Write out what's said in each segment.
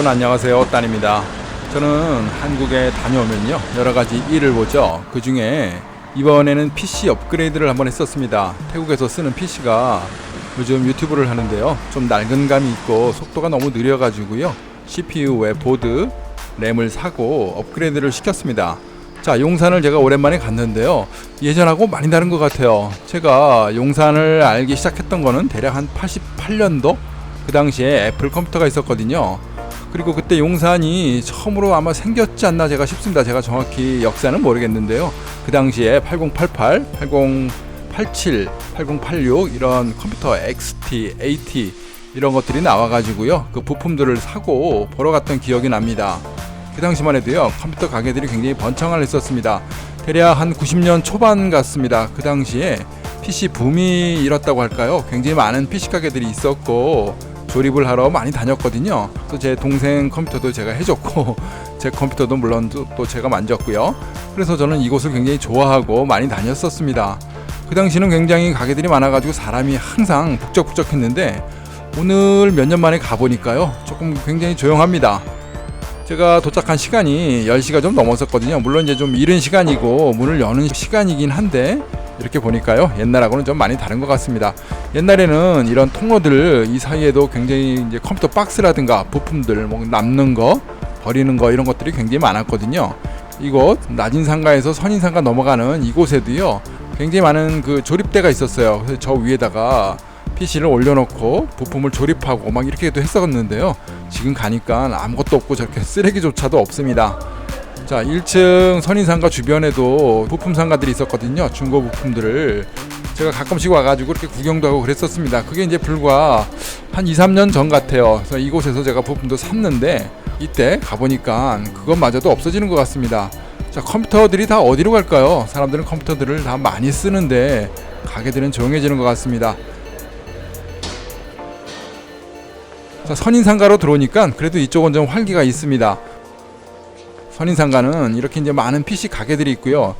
안녕하세요. 딴입니다. 저는 한국에 다녀오면요 여러가지 일을 보죠. 그 중에 이번에는 PC 업그레이드를 한번 했었습니다. 태국에서 쓰는 PC가 요즘 유튜브를 하는데요 좀 낡은 감이 있고 속도가 너무 느려가지고요 CPU 외 보드, 램을 사고 업그레이드를 시켰습니다. 자, 용산을 제가 오랜만에 갔는데요 예전하고 많이 다른 것 같아요. 제가 용산을 알기 시작했던 거는 대략 한 88년도 그 당시에 애플 컴퓨터가 있었거든요. 그리고 그때 용산이 처음으로 아마 생겼지 않나 제가 싶습니다. 제가 정확히 역사는 모르겠는데요 그 당시에 8088, 8087, 8086 이런 컴퓨터 XT, AT 이런 것들이 나와가지고요 그 부품들을 사고 보러 갔던 기억이 납니다. 그 당시만 해도요 컴퓨터 가게들이 굉장히 번창을 했었습니다. 대략 한 90년 초반 같습니다. 그 당시에 PC 붐이 일었다고 할까요? 굉장히 많은 PC 가게들이 있었고 조립을 하러 많이 다녔거든요. 또 제 동생 컴퓨터도 제가 해줬고 제 컴퓨터도 물론 또 제가 만졌고요. 그래서 저는 이곳을 굉장히 좋아하고 많이 다녔었습니다. 그 당시는 굉장히 가게들이 많아가지고 사람이 항상 북적북적했는데 오늘 몇 년 만에 가보니까요 조금 굉장히 조용합니다. 제가 도착한 시간이 10시가 좀 넘었었거든요. 물론 이제 좀 이른 시간이고 문을 여는 시간이긴 한데 이렇게 보니까요 옛날하고는 좀 많이 다른 것 같습니다. 옛날에는 이런 통로들 이 사이에도 굉장히 이제 컴퓨터 박스라든가 부품들 뭐 남는 거 버리는 거 이런 것들이 굉장히 많았거든요. 이곳 낮인상가에서 선인상가 넘어가는 이곳에도요 굉장히 많은 그 조립대가 있었어요. 그래서 저 위에다가 PC를 올려놓고 부품을 조립하고 막 이렇게도 했었는데요 지금 가니까 아무것도 없고 저렇게 쓰레기조차도 없습니다. 자, 1층 선인상가 주변에도 부품 상가들이 있었거든요. 중고 부품들을 제가 가끔씩 와가지고 이렇게 구경도 하고 그랬었습니다. 그게 이제 불과 한 2-3년 전 같아요. 그래서 이곳에서 제가 부품도 샀는데 이때 가보니까 그것마저도 없어지는 것 같습니다. 자, 컴퓨터들이 다 어디로 갈까요? 사람들은 컴퓨터들을 다 많이 쓰는데 가게들은 조용해지는 것 같습니다. 자, 선인상가로 들어오니까 그래도 이쪽은 좀 활기가 있습니다. 선인상가는 이렇게 이제 많은 PC 가게들이 있고요.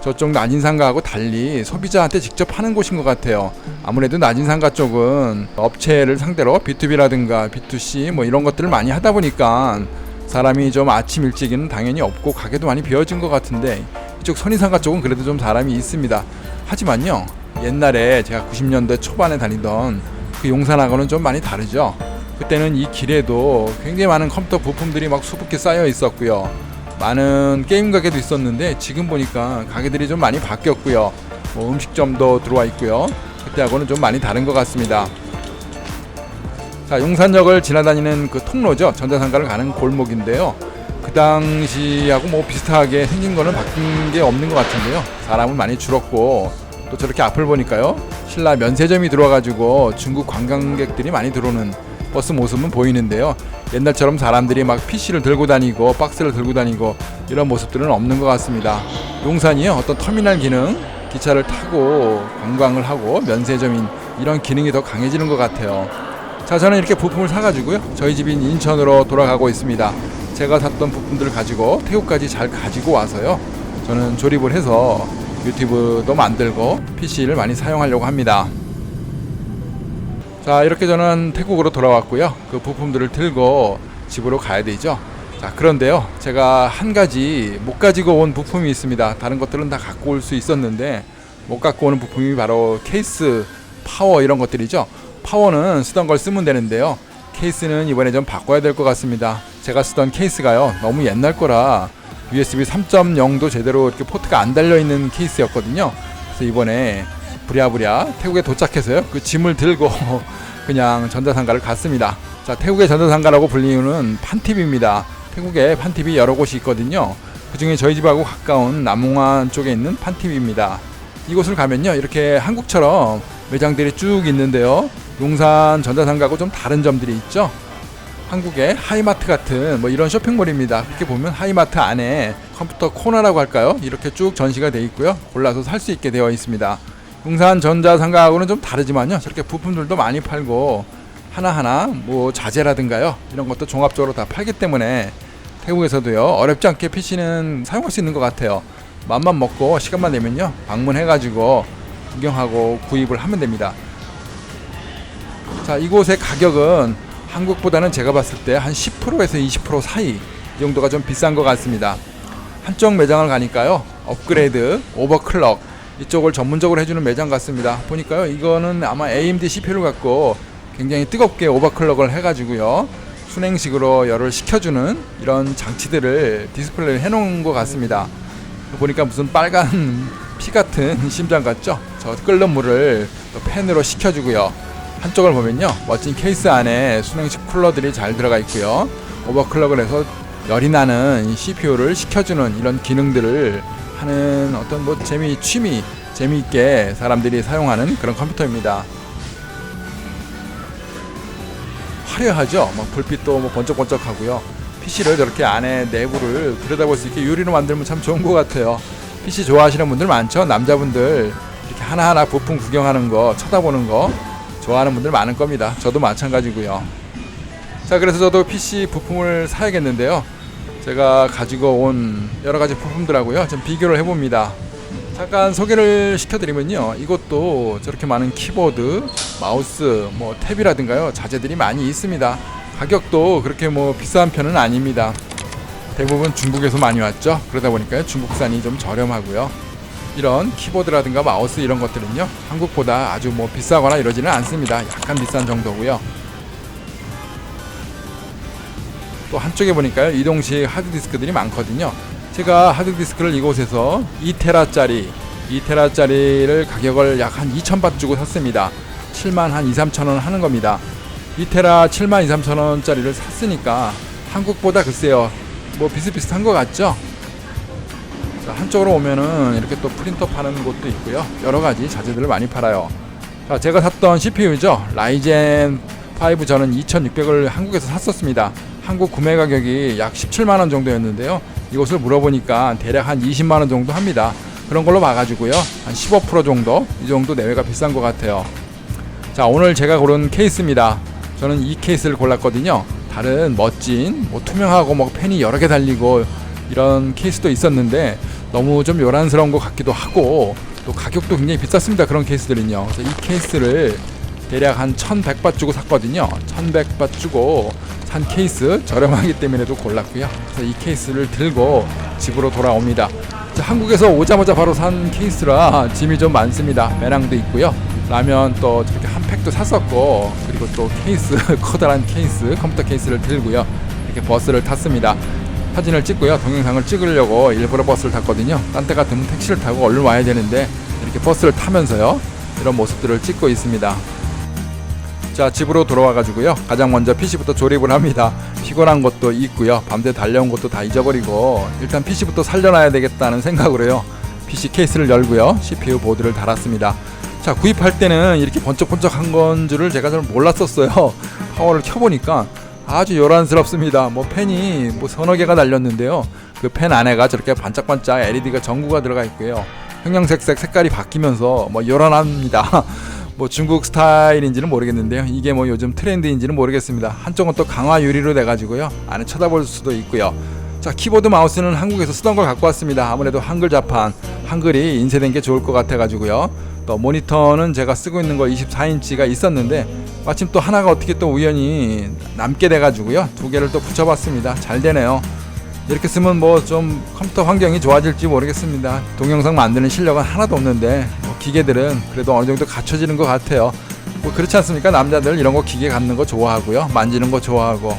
저쪽 낮인상가하고 달리 소비자한테 직접 하는 곳인 것 같아요. 아무래도 낮인상가 쪽은 업체를 상대로 B2B라든가 B2C 뭐 이런 것들을 많이 하다 보니까 사람이 좀 아침 일찍에는 당연히 없고 가게도 많이 비어진 것 같은데 이쪽 선인상가 쪽은 그래도 좀 사람이 있습니다. 하지만요 옛날에 제가 90년대 초반에 다니던 그 용산하고는 좀 많이 다르죠. 그때는 이 길에도 굉장히 많은 컴퓨터 부품들이 막 수북히 쌓여 있었고요. 많은 게임 가게도 있었는데 지금 보니까 가게들이 좀 많이 바뀌었고요. 뭐 음식점도 들어와 있고요. 그때하고는 좀 많이 다른 것 같습니다. 자, 용산역을 지나다니는 그 통로죠. 전자상가를 가는 골목인데요. 그 당시하고 뭐 비슷하게 생긴 거는 바뀐 게 없는 것 같은데요. 사람은 많이 줄었고 또 저렇게 앞을 보니까요. 신라 면세점이 들어와가지고 중국 관광객들이 많이 들어오는 버스 모습은 보이는데요. 옛날처럼 사람들이 막 PC를 들고 다니고 박스를 들고 다니고 이런 모습들은 없는 것 같습니다. 용산이요 어떤 터미널 기능, 기차를 타고 관광을 하고 면세점인 이런 기능이 더 강해지는 것 같아요. 자, 저는 이렇게 부품을 사가지고요 저희 집인 인천으로 돌아가고 있습니다. 제가 샀던 부품들을 가지고 태국까지 잘 가지고 와서요 저는 조립을 해서 유튜브도 만들고 PC를 많이 사용하려고 합니다. 자, 이렇게 저는 태국으로 돌아왔고요 그 부품들을 들고 집으로 가야 되죠. 자, 그런데요 제가 한 가지 못 가지고 온 부품이 있습니다. 다른 것들은 다 갖고 올 수 있었는데 못 갖고 오는 부품이 바로 케이스, 파워 이런 것들이죠. 파워는 쓰던 걸 쓰면 되는데요 케이스는 이번에 좀 바꿔야 될 것 같습니다. 제가 쓰던 케이스가요 너무 옛날 거라 USB 3.0도 제대로 이렇게 포트가 안 달려있는 케이스였거든요. 그래서 이번에 부랴부랴 태국에 도착해서요 그 짐을 들고 그냥 전자상가를 갔습니다. 자, 태국의 전자상가라고 불리는 판팁입니다. 태국에 판팁이 여러 곳이 있거든요. 그 중에 저희 집하고 가까운 남홍안 쪽에 있는 판팁입니다. 이곳을 가면요 이렇게 한국처럼 매장들이 쭉 있는데요 용산 전자상가하고 좀 다른 점들이 있죠. 한국의 하이마트 같은 뭐 이런 쇼핑몰입니다. 이렇게 보면 하이마트 안에 컴퓨터 코너라고 할까요 이렇게 쭉 전시가 되어 있고요 골라서 살 수 있게 되어 있습니다. 용산 전자상가하고는 좀 다르지만요 저렇게 부품들도 많이 팔고 하나하나 뭐 자재라든가요 이런 것도 종합적으로 다 팔기 때문에 태국에서도요 어렵지 않게 PC는 사용할 수 있는 것 같아요. 맘만 먹고 시간만 되면요 방문해가지고 구경하고 구입을 하면 됩니다. 자, 이곳의 가격은 한국보다는 제가 봤을 때 한 10%에서 20% 사이 이 정도가 좀 비싼 것 같습니다. 한쪽 매장을 가니까요, 업그레이드, 오버클럭 이쪽을 전문적으로 해주는 매장 같습니다. 보니까요, 이거는 아마 AMD CPU를 갖고 굉장히 뜨겁게 오버클럭을 해가지고요, 순행식으로 열을 식혀주는 이런 장치들을 디스플레이를 해놓은 것 같습니다. 보니까 무슨 빨간 피 같은 심장 같죠? 저 끓는 물을 또 팬으로 식혀주고요. 한쪽을 보면요, 멋진 케이스 안에 순행식 쿨러들이 잘 들어가 있고요, 오버클럭을 해서 열이 나는 CPU를 식혀주는 이런 기능들을 하는 어떤 뭐 취미 재미있게 사람들이 사용하는 그런 컴퓨터입니다. 화려하죠? 뭐 불빛도 뭐 번쩍번쩍하고요. PC를 저렇게 안에 내부를 들여다볼 수 있게 유리로 만들면 참 좋은 것 같아요. PC 좋아하시는 분들 많죠? 남자분들 이렇게 하나하나 부품 구경하는 거, 쳐다보는 거 좋아하는 분들 많을 겁니다. 저도 마찬가지고요. 자, 그래서 저도 PC 부품을 사야겠는데요, 제가 가지고 온 여러가지 부품들하고요 좀 비교를 해봅니다. 잠깐 소개를 시켜드리면요, 이것도 저렇게 많은 키보드, 마우스, 뭐 탭이라든가요, 자재들이 많이 있습니다. 가격도 그렇게 뭐 비싼 편은 아닙니다. 대부분 중국에서 많이 왔죠. 그러다 보니까 중국산이 좀 저렴하고요. 이런 키보드라든가 마우스 이런 것들은요, 한국보다 아주 뭐 비싸거나 이러지는 않습니다. 약간 비싼 정도고요. 또 한쪽에 보니까요, 이동식 하드디스크들이 많거든요. 제가 하드디스크를 이곳에서 2테라짜리를 가격을 약 한 2,000바 주고 샀습니다. 7만 한 2, 3천원 하는 겁니다. 2테라 7만 2, 3천원짜리를 샀으니까 한국보다 글쎄요, 뭐 비슷비슷한 것 같죠? 자, 한쪽으로 오면은 이렇게 또 프린터 파는 곳도 있고요, 여러가지 자재들을 많이 팔아요. 자, 제가 샀던 CPU죠, 라이젠 5 저는 2,600을 한국에서 샀었습니다. 한국 구매 가격이 약 17만원 정도였는데요, 이곳을 물어보니까 대략 한 20만원 정도 합니다. 그런 걸로 봐가지고요, 한 15% 정도, 이 정도 내외가 비싼 것 같아요. 자, 오늘 제가 고른 케이스입니다. 저는 이 케이스를 골랐거든요. 다른 멋진 뭐 투명하고 뭐 펜이 여러 개 달리고 이런 케이스도 있었는데 너무 좀 요란스러운 것 같기도 하고, 또 가격도 굉장히 비쌌습니다. 그런 케이스들은요. 그래서 이 케이스를 대략 한 1,100바 주고 샀거든요. 1,100바 주고 산 케이스, 저렴하기 때문에도 골랐고요. 그래서 이 케이스를 들고 집으로 돌아옵니다. 자, 한국에서 오자마자 바로 산 케이스라 짐이 좀 많습니다. 배낭도 있고요, 라면 또 저렇게 한 팩도 샀었고, 그리고 또 케이스, 커다란 케이스, 컴퓨터 케이스를 들고요, 이렇게 버스를 탔습니다. 사진을 찍고요, 동영상을 찍으려고 일부러 버스를 탔거든요. 딴 때 같으면 택시를 타고 얼른 와야 되는데 이렇게 버스를 타면서요, 이런 모습들을 찍고 있습니다. 자, 집으로 돌아와가지고요, 가장 먼저 PC부터 조립을 합니다. 피곤한 것도 있고요, 밤새 달려온 것도 다 잊어버리고 일단 PC부터 살려놔야 되겠다는 생각으로요, PC 케이스를 열고요, CPU 보드를 달았습니다. 자, 구입할 때는 이렇게 번쩍번쩍한 건 줄을 제가 잘 몰랐었어요. 파워를 켜보니까 아주 요란스럽습니다. 뭐 펜이 뭐 서너 개가 달렸는데요, 그 펜 안에가 저렇게 반짝반짝 LED가 전구가 들어가 있고요, 형형색색 색깔이 바뀌면서 뭐 요란합니다. 뭐 중국 스타일인지는 모르겠는데요, 이게 뭐 요즘 트렌드인지는 모르겠습니다. 한쪽은 또 강화 유리로 돼가지고요, 안에 쳐다볼 수도 있고요. 자, 키보드 마우스는 한국에서 쓰던 걸 갖고 왔습니다. 아무래도 한글 자판, 한글이 인쇄된 게 좋을 것 같아가지고요. 또 모니터는 제가 쓰고 있는 거 24인치가 있었는데 마침 또 하나가 어떻게 또 우연히 남게 돼가지고요, 두 개를 또 붙여봤습니다. 잘 되네요. 이렇게 쓰면 뭐 좀 컴퓨터 환경이 좋아질지 모르겠습니다. 동영상 만드는 실력은 하나도 없는데 뭐 기계들은 그래도 어느 정도 갖춰지는 것 같아요. 뭐 그렇지 않습니까? 남자들 이런 거 기계 갖는 거 좋아하고요, 만지는 거 좋아하고.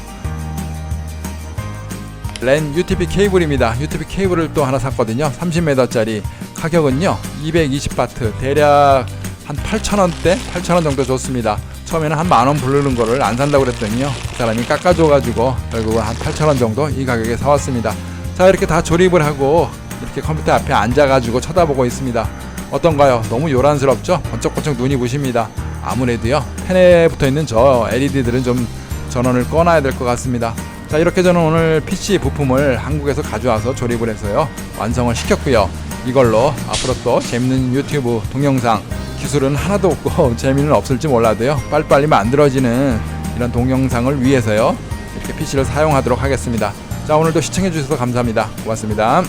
랜 UTP 케이블입니다. UTP 케이블을 또 하나 샀거든요. 30m짜리. 가격은요 220바트, 대략 한 8,000원대, 8,000원 정도 줬습니다. 처음에는 한 만원 부르는 거를 안 산다고 그랬더니요, 그 사람이 깎아줘가지고 결국은 한 8,000원 정도 이 가격에 사왔습니다. 자, 이렇게 다 조립을 하고 이렇게 컴퓨터 앞에 앉아가지고 쳐다보고 있습니다. 어떤가요? 너무 요란스럽죠? 번쩍번쩍 눈이 부십니다. 아무래도요, 펜에 붙어있는 저 LED들은 좀 전원을 꺼놔야 될 것 같습니다. 자, 이렇게 저는 오늘 PC 부품을 한국에서 가져와서 조립을 해서요, 완성을 시켰고요. 이걸로 앞으로 또 재밌는 유튜브 동영상, 기술은 하나도 없고 재미는 없을지 몰라도요, 빨리빨리 만들어지는 이런 동영상을 위해서요, 이렇게 PC를 사용하도록 하겠습니다. 자, 오늘도 시청해주셔서 감사합니다. 고맙습니다.